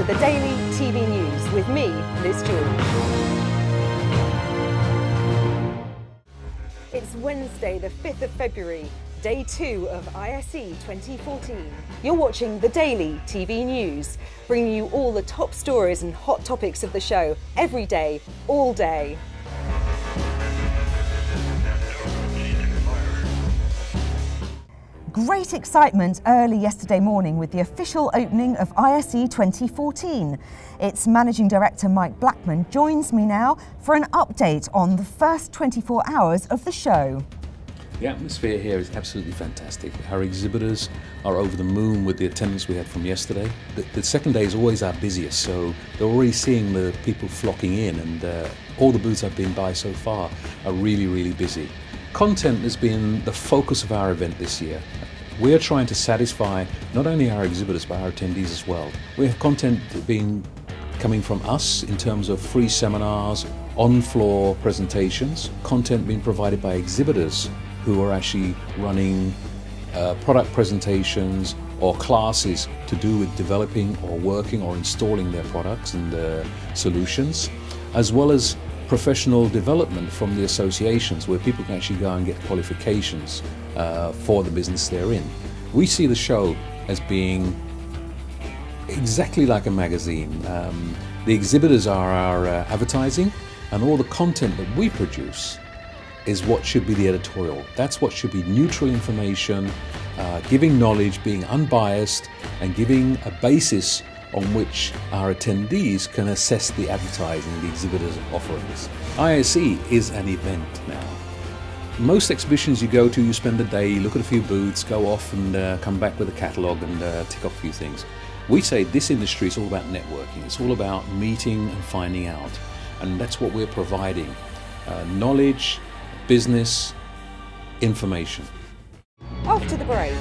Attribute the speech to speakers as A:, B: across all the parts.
A: to the Daily TV News with me, Liz George. It's Wednesday, the 5th of February, day 2 of ISE 2014. You're watching the Daily TV News, bringing you all the top stories and hot topics of the show every day, all day. Great excitement early yesterday morning with the official opening of ISE 2014. Its Managing Director Mike Blackman joins me now for an update on the first 24 hours of the show.
B: The atmosphere here is absolutely fantastic. Our exhibitors are over the moon with the attendance we had from yesterday. The second day is always our busiest, so they're already seeing the people flocking in, and all the booths I've been by so far are really, really busy. Content has been the focus of our event this year. We're trying to satisfy not only our exhibitors but our attendees as well. We have content coming from us in terms of free seminars, on-floor presentations, content being provided by exhibitors who are actually running product presentations or classes to do with developing or working or installing their products and solutions, as well as professional development from the associations where people can actually go and get qualifications for the business they're in. We see the show as being exactly like a magazine. The exhibitors are our advertising, and all the content that we produce is what should be the editorial. That's what should be neutral information, giving knowledge, being unbiased, and giving a basis on which our attendees can assess the advertising the exhibitors are offering us. ISE is an event now. Most exhibitions you go to, you spend a day, you look at a few booths, go off and come back with a catalogue and tick off a few things. We say this industry is all about networking. It's all about meeting and finding out. And that's what we're providing. Knowledge, business, information.
A: Off to the break.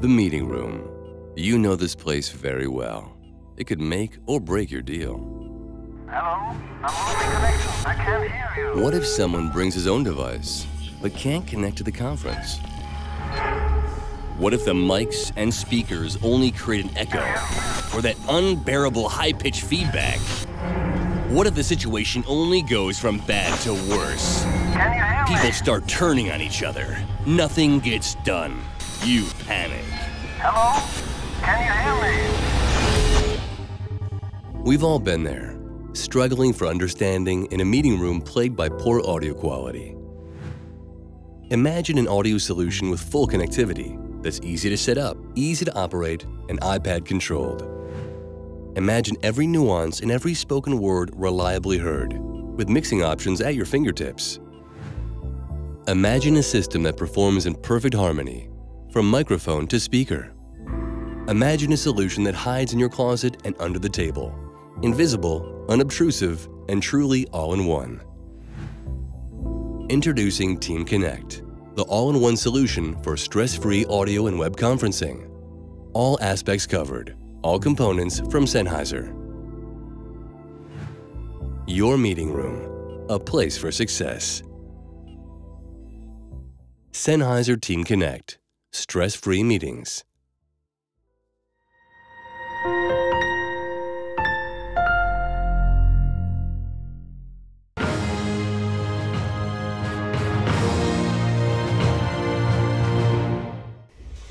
C: The meeting room. You know this place very well. It could make or break your deal.
D: Hello? I'm losing connection. I can't hear you.
C: What if someone brings his own device, but can't connect to the conference? What if the mics and speakers only create an echo, or that unbearable high-pitched feedback? What if the situation only goes from bad to worse?
D: Can you hear me?
C: People start turning on each other. Nothing gets done. You panic.
D: Hello? Can you hear me?
C: We've all been there, struggling for understanding in a meeting room plagued by poor audio quality. Imagine an audio solution with full connectivity that's easy to set up, easy to operate, and iPad controlled. Imagine every nuance and every spoken word reliably heard, with mixing options at your fingertips. Imagine a system that performs in perfect harmony, from microphone to speaker. Imagine a solution that hides in your closet and under the table, invisible, unobtrusive, and truly all-in-one. Introducing Team Connect, the all-in-one solution for stress-free audio and web conferencing. All aspects covered, all components from Sennheiser. Your meeting room, a place for success. Sennheiser Team Connect, stress-free meetings.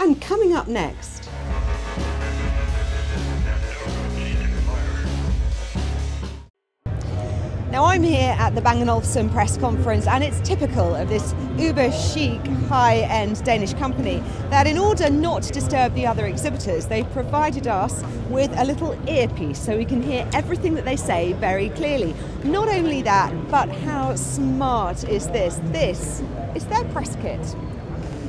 A: And coming up next, now I'm here at the Bang Olufsen press conference, and it's typical of this uber chic, high-end Danish company that in order not to disturb the other exhibitors, they've provided us with a little earpiece so we can hear everything that they say very clearly. Not only that, but how smart is this? This is their press kit.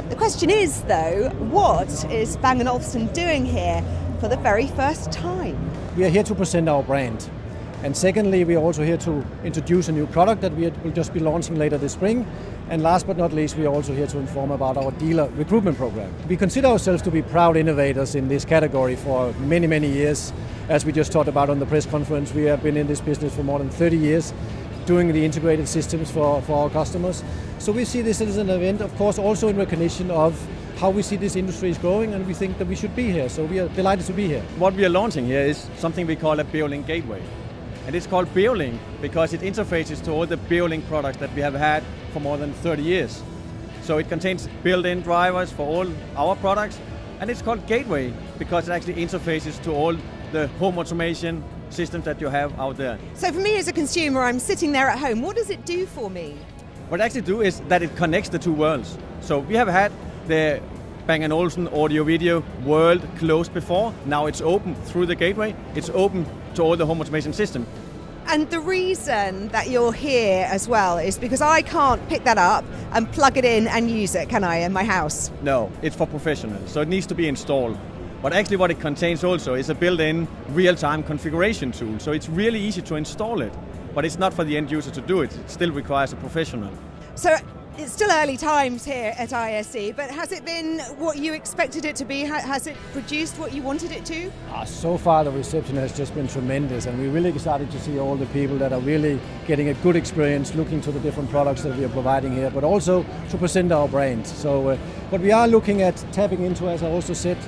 A: The question is, though, what is Bang & Olufsen doing here for the very first time?
E: We are here to present our brand. And secondly, we are also here to introduce a new product that we will just be launching later this spring. And last but not least, we are also here to inform about our dealer recruitment program. We consider ourselves to be proud innovators in this category for many, many years. As we just talked about on the press conference, we have been in this business for more than 30 years, doing the integrated systems for our customers. So we see this as an event, of course, also in recognition of how we see this industry is growing, and we think that we should be here. So we are delighted to be here.
F: What we are launching here is something we call a Beolink Gateway. And it's called Beolink because it interfaces to all the Beolink products that we have had for more than 30 years. So it contains built-in drivers for all our products, and it's called Gateway because it actually interfaces to all the home automation systems that you have out there.
A: So for me as a consumer, I'm sitting there at home. What does it do for me?
F: What it actually do is that it connects the two worlds. So we have had the Bang & Olufsen audio-video world closed before. Now it's open through the gateway. It's open to all the home automation system.
A: And the reason that you're here as well is because I can't pick that up and plug it in and use it, can I, in my house?
F: No, it's for professionals, so it needs to be installed. But actually what it contains also is a built-in real-time configuration tool. So it's really easy to install it, but it's not for the end user to do it. It still requires a professional.
A: So it's still early times here at ISE, but has it been what you expected it to be? Has it produced what you wanted it to?
E: So far the reception has just been tremendous, and we're really excited to see all the people that are really getting a good experience looking to the different products that we are providing here, but also to present our brand. So what we are looking at tapping into, as I also said,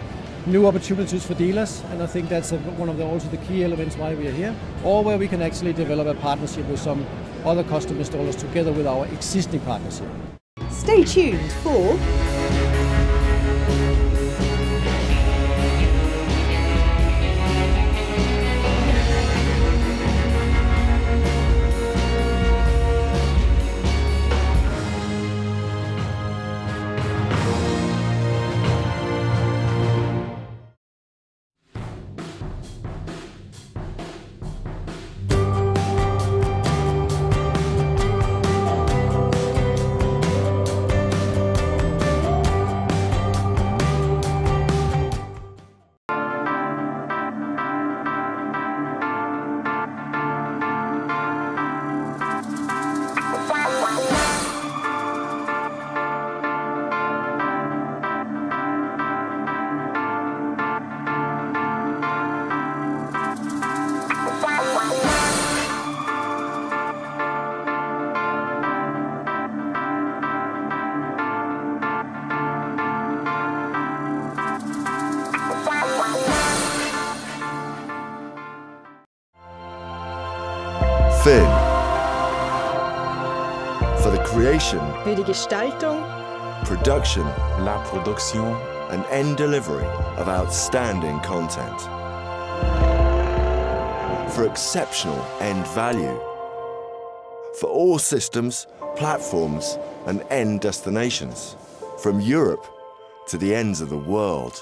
E: new opportunities for dealers, and I think that's one of also the key elements why we are here, or where we can actually develop a partnership with some other custom installers together with our existing partnership.
A: Stay tuned for
G: Film. For the creation,
H: Für die Gestaltung,
G: production,
I: la production,
G: and end delivery of outstanding content. For exceptional end value. For all systems, platforms, and end destinations. From Europe to the ends of the world.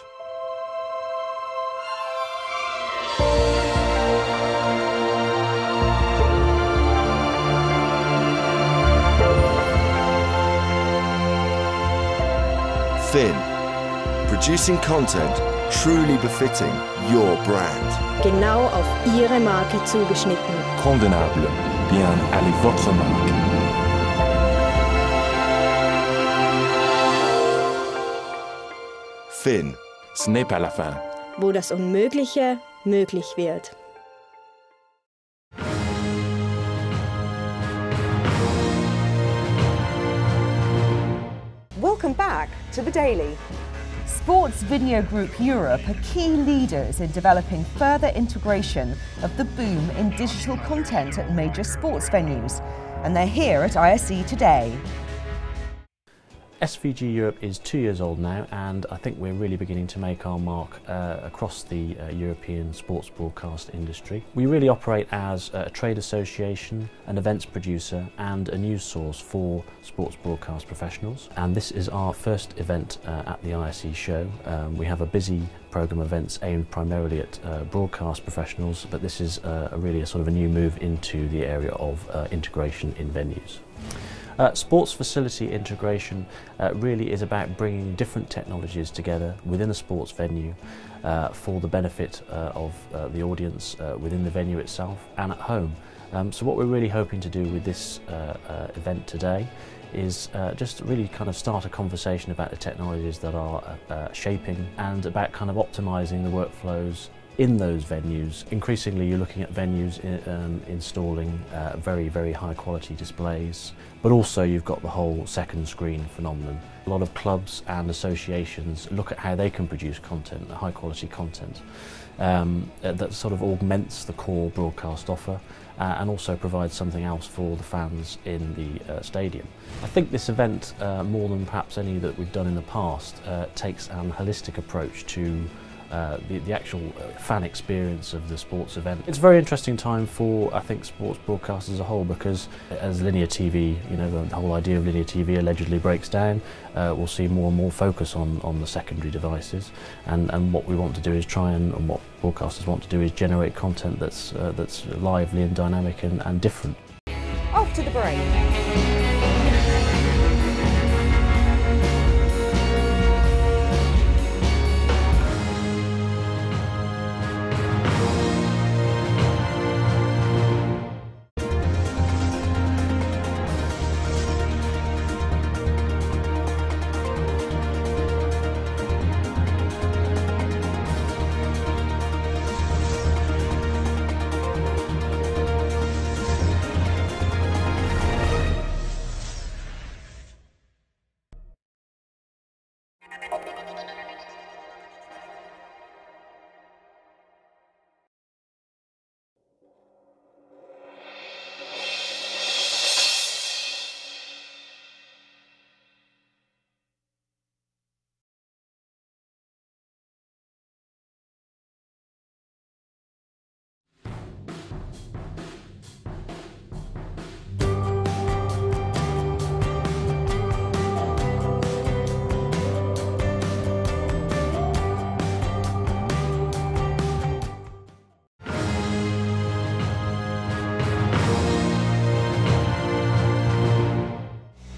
G: Finn, producing content truly befitting your brand.
H: genau auf Ihre Marke zugeschnitten.
I: convenable, bien aller votre marque.
G: fin. Ce n'est pas la fin.
H: wo das Unmögliche möglich wird.
A: Welcome back to the Daily. Sports Video Group Europe are key leaders in developing further integration of the boom in digital content at major sports venues, and they're here at ISE today.
I: SVG Europe is 2 years old now, and I think we're really beginning to make our mark across the European sports broadcast industry. We really operate as a trade association, an events producer and a news source for sports broadcast professionals. And this is our first event at the ISE show. We have a busy programme of events aimed primarily at broadcast professionals, but this is really a sort of a new move into the area of integration in venues. Sports facility integration really is about bringing different technologies together within a sports venue for the benefit of the audience within the venue itself and at home. So what we're really hoping to do with this event today is just really kind of start a conversation about the technologies that are shaping and about kind of optimising the workflows in those venues. Increasingly you're looking at venues installing very, very high quality displays, but also you've got the whole second screen phenomenon. A lot of clubs and associations look at how they can produce content, high quality content, that sort of augments the core broadcast offer and also provides something else for the fans in the stadium. I think this event, more than perhaps any that we've done in the past, takes an holistic approach to the actual fan experience of the sports event. It's a very interesting time for, I think, sports broadcast as a whole, because as linear TV, you know, the whole idea of linear TV allegedly breaks down, we'll see more and more focus on the secondary devices, and what we want to do is try and what broadcasters want to do is generate content that's lively and dynamic and different.
A: After the break.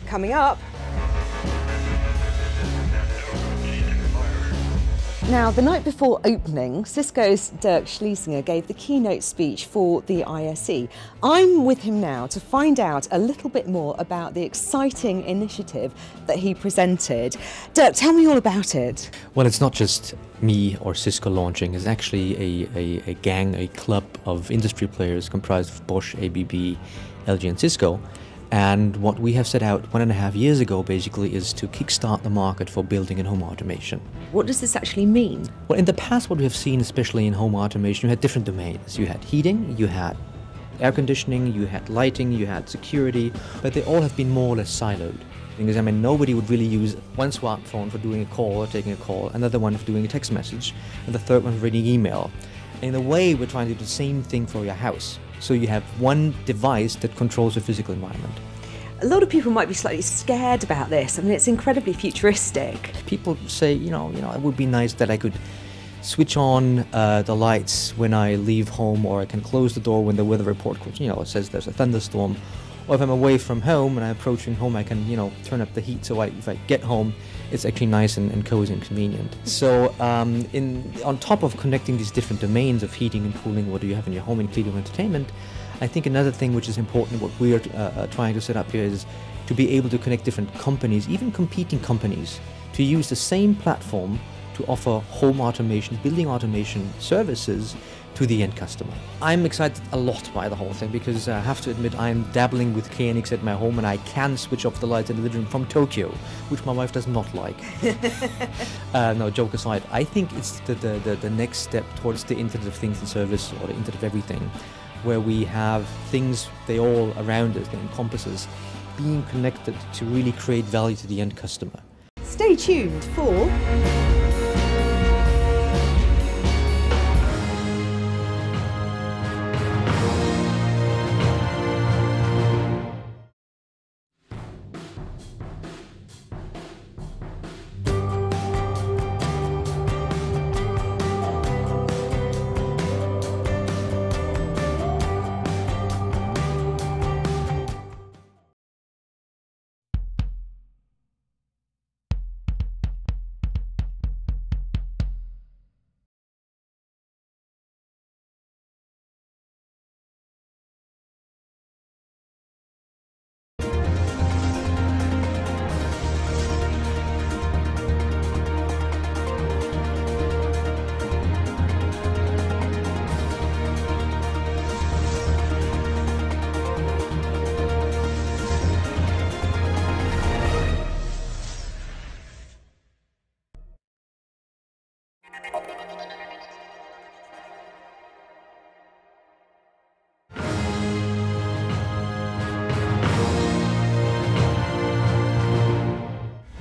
A: Coming up. Now, the night before opening, Cisco's Dirk Schelesinger gave the keynote speech for the ISE. I'm with him now to find out a little bit more about the exciting initiative that he presented. Dirk, tell me all about it.
J: Well, it's not just me or Cisco launching. It's actually a gang, a club of industry players comprised of Bosch, ABB, LG and Cisco. And what we have set out 1.5 years ago basically is to kickstart the market for building and home automation.
A: What does this actually mean?
J: Well, in the past what we have seen, especially in home automation, you had different domains. You had heating, you had air conditioning, you had lighting, you had security, but they all have been more or less siloed. Because, I mean, nobody would really use one smartphone for doing a call or taking a call, another one for doing a text message, and the third one for reading email. In a way, we're trying to do the same thing for your house. So you have one device that controls the physical environment.
A: A lot of people might be slightly scared about this. I mean, it's incredibly futuristic.
J: People say, you know, it would be nice that I could switch on the lights when I leave home, or I can close the door when the weather report, it says there's a thunderstorm. Or if I'm away from home and I'm approaching home, I can, turn up the heat so if I get home, it's actually nice and cozy and convenient. So on top of connecting these different domains of heating and cooling, what do you have in your home, including entertainment, I think another thing which is important, what we are trying to set up here, is to be able to connect different companies, even competing companies, to use the same platform to offer home automation, building automation services to the end customer. I'm excited a lot by the whole thing because I have to admit I'm dabbling with KNX at my home and I can switch off the lights in the living room from Tokyo, which my wife does not like. No, joke aside, I think it's the next step towards the Internet of Things and Service, or the Internet of Everything, where we have things, they all around us, they encompass us, being connected to really create value to the end customer.
A: Stay tuned for...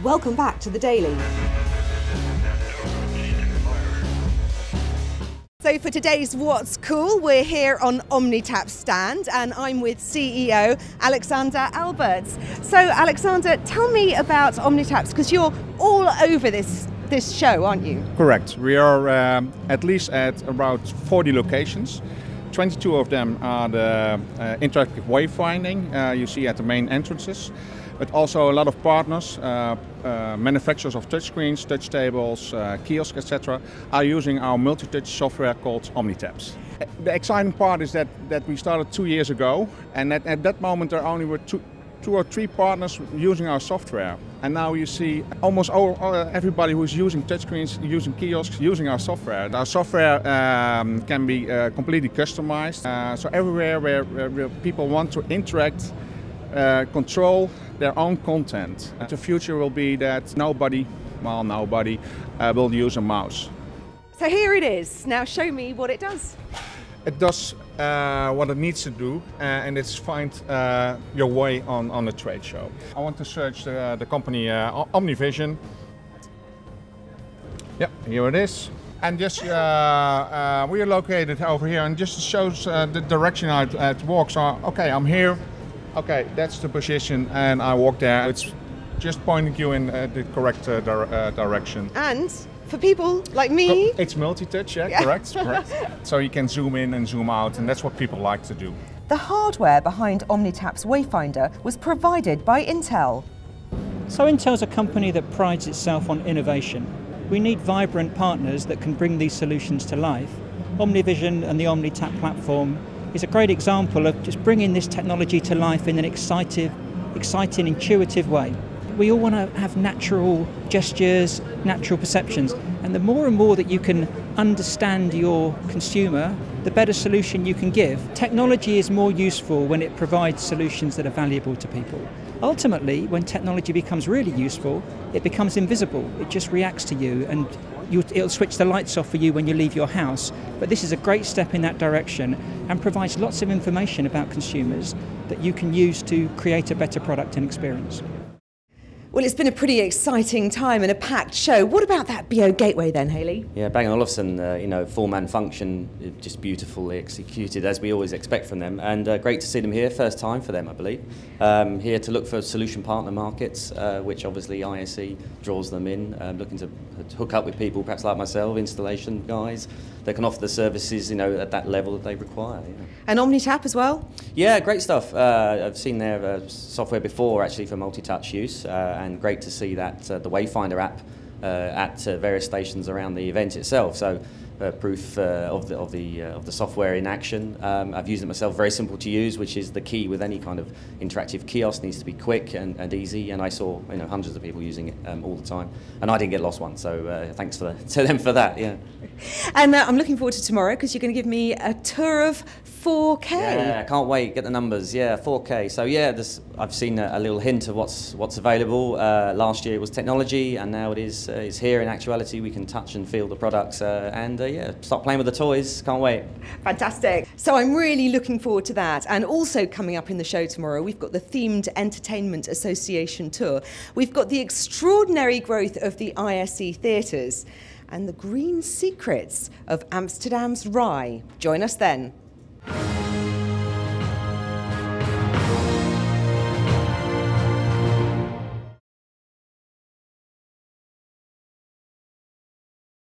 A: Welcome back to the Daily. So for today's What's Cool, we're here on Omnitapps stand and I'm with CEO Alexander Alberts. So Alexander, tell me about Omnitapps, because you're all over this show, aren't you?
K: Correct. We are at least at about 40 locations. 22 of them are the interactive wayfinding you see at the main entrances. But also a lot of partners, manufacturers of touchscreens, touch tables, kiosks, etc., are using our multi-touch software called Omnitapps. The exciting part is that we started 2 years ago, and at that moment there only were two or three partners using our software. And now you see almost everybody who's using touchscreens, using kiosks, using our software. Our software can be completely customized, so everywhere where people want to interact, control their own content. The future will be that nobody will use a mouse.
A: So here it is. Now show me what it does.
K: It does what it needs to do, and it's find your way on a trade show. I want to search the company Omnivision. Yeah, here it is. And just we are located over here, and just shows the direction I walk. So okay, I'm here. Okay, that's the position, and I walk there. It's just pointing you in the correct direction.
A: And for people like me...
K: It's multi-touch, yeah. Correct. So you can zoom in and zoom out, and that's what people like to do.
A: The hardware behind Omnitapps Wayfinder was provided by Intel.
L: So Intel's a company that prides itself on innovation. We need vibrant partners that can bring these solutions to life. Omnivision and the Omnitapps platform is a great example of just bringing this technology to life in an exciting, intuitive way. We all want to have natural gestures, natural perceptions, and the more and more that you can understand your consumer, the better solution you can give. Technology is more useful when it provides solutions that are valuable to people. Ultimately, when technology becomes really useful, it becomes invisible. It just reacts to you, and it'll switch the lights off for you when you leave your house. But this is a great step in that direction and provides lots of information about consumers that you can use to create a better product and experience.
A: Well, it's been a pretty exciting time and a packed show. What about that BO Gateway then, Hayley?
M: Yeah, Bang Olufsen, form and function, just beautifully executed as we always expect from them, and great to see them here, first time for them I believe. Here to look for solution partner markets, which obviously ISE draws them in, looking to hook up with people perhaps like myself, installation guys, that can offer the services at that level that they require.
A: And Omnitapps as well?
M: Yeah, great stuff. I've seen their software before actually for multi-touch use, and great to see that the Wayfinder app at various stations around the event itself. So proof of the software in action. I've used it myself. Very simple to use, which is the key with any kind of interactive kiosk. Needs to be quick and easy. And I saw hundreds of people using it all the time, and I didn't get lost once. So thanks to them for that. Yeah.
A: And I'm looking forward to tomorrow because you're going to give me a tour of 4K.
M: Yeah, can't wait. Get the numbers. Yeah, 4K. So yeah, I've seen a little hint of what's available. Last year it was technology, and now it's here in actuality. We can touch and feel the products, and start playing with the toys. Can't wait.
A: Fantastic. So I'm really looking forward to that. And also coming up in the show tomorrow, we've got the Themed Entertainment Association tour. We've got the extraordinary growth of the ISE theatres and the green secrets of Amsterdam's rye. Join us then.